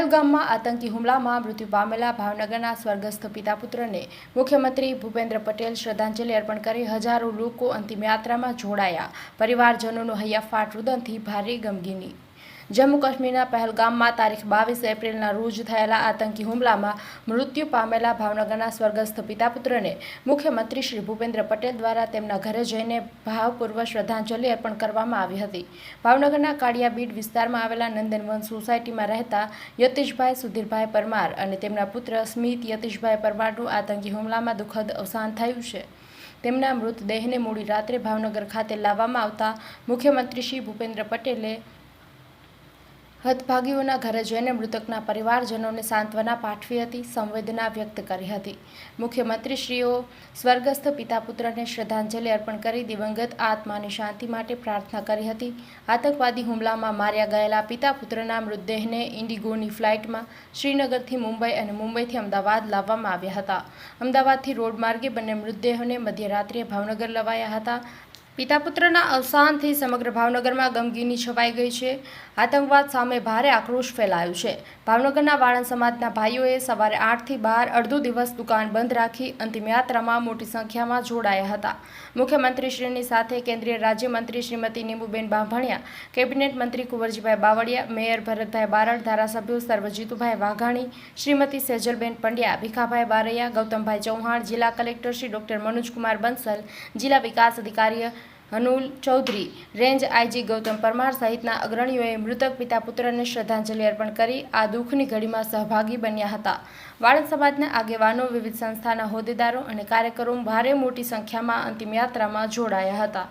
પહેલગામમાં આતંકી હુમલામાં મૃત્યુ પામેલા ભાવનગરના સ્વર્ગસ્થ પિતા પુત્રને મુખ્યમંત્રી ભૂપેન્દ્ર પટેલ શ્રદ્ધાંજલિ અર્પણ કરી હજારો લોકો અંતિમ યાત્રામાં જોડાયા। પરિવારજનોનો હૈયાફાટ રુદનથી ભારે ગમગીની। જમ્મુ કાશ્મીરના પહેલગામમાં તારીખ 22 એપ્રિલના રોજ થયેલા આતંકી હુમલામાં મૃત્યુ પામેલા ભાવનગરના સ્વર્ગસ્થ પિતા પુત્રને મુખ્યમંત્રી શ્રી ભૂપેન્દ્ર પટેલ દ્વારા તેમના ઘરે જઈને ભાવપૂર્વક શ્રદ્ધાંજલિ અર્પણ કરવામાં આવી હતી। ભાવનગરના કાળિયાબીડ વિસ્તારમાં આવેલા નંદનવન સોસાયટીમાં રહેતા યતીશભાઈ સુધીરભાઈ પરમાર અને તેમના પુત્ર સ્મિત યતીશભાઈ પરમારનું આતંકી હુમલામાં દુઃખદ અવસાન થયું છે। તેમના મૃતદેહને મોડી રાત્રે ભાવનગર ખાતે લાવવામાં આવતા મુખ્યમંત્રી શ્રી ભૂપેન્દ્ર પટેલે હતભાગીઓના ઘરે જઈને મૃતકના પરિવારજનોને સાંત્વના પાઠવી હતી, સંવેદના વ્યક્ત કરી હતી। મુખ્યમંત્રીશ્રીઓ સ્વર્ગસ્થ પિતા પુત્રને શ્રદ્ધાંજલિ અર્પણ કરી દિવંગત આત્માની શાંતિ માટે પ્રાર્થના કરી હતી। આતંકવાદી હુમલામાં માર્યા ગયેલા પિતા પુત્રના મૃતદેહને ઇન્ડિગોની ફ્લાઇટમાં શ્રીનગરથી મુંબઈ અને મુંબઈથી અમદાવાદ લાવવામાં આવ્યા હતા। અમદાવાદથી રોડ માર્ગે બંને મૃતદેહોને મધ્યરાત્રિએ ભાવનગર લવાયા હતા। પિતા પુત્રના અવસાનથી સમગ્ર ભાવનગરમાં ગમગીની છવાઈ ગઈ છે। આતંકવાદ સામે ભારે આક્રોશ ફેલાયો છે। ભાવનગરના વાળંદ સમાજના ભાઈઓએ સવારે 8 થી 12 અડધો દિવસ દુકાન બંધ રાખી અંતિમ યાત્રામાં મોટી સંખ્યામાં જોડાયા હતા। મુખ્યમંત્રીશ્રીની સાથે કેન્દ્રીય રાજ્યમંત્રી શ્રીમતી નીમુબેન બાંભણિયા, કેબિનેટ મંત્રી કુંવરજીભાઈ બાવળિયા, મેયર ભરતભાઈ બારડ, ધારાસભ્યો સર્વજીતુભાઈ વાઘાણી, શ્રીમતી સેજલબેન પંડ્યા, ભીખાભાઈ બારૈયા, ગૌતમભાઈ ચૌહાણ, જિલ્લા કલેક્ટર શ્રી ડોક્ટર મનોજકુમાર બંસલ, જિલ્લા વિકાસ અધિકારી અનુલ ચૌધરી, રેન્જ આઈજી ગૌતમ પરમાર સહિતના અગ્રણીઓએ મૃતક પિતા પુત્રને શ્રદ્ધાંજલિ અર્પણ કરી આ દુઃખની ઘડીમાં સહભાગી બન્યા હતા। વાળંદ સમાજના આગેવાનો, વિવિધ સંસ્થાના હોદ્દેદારો અને કાર્યકરો ભારે મોટી સંખ્યામાં અંતિમ યાત્રામાં જોડાયા હતા।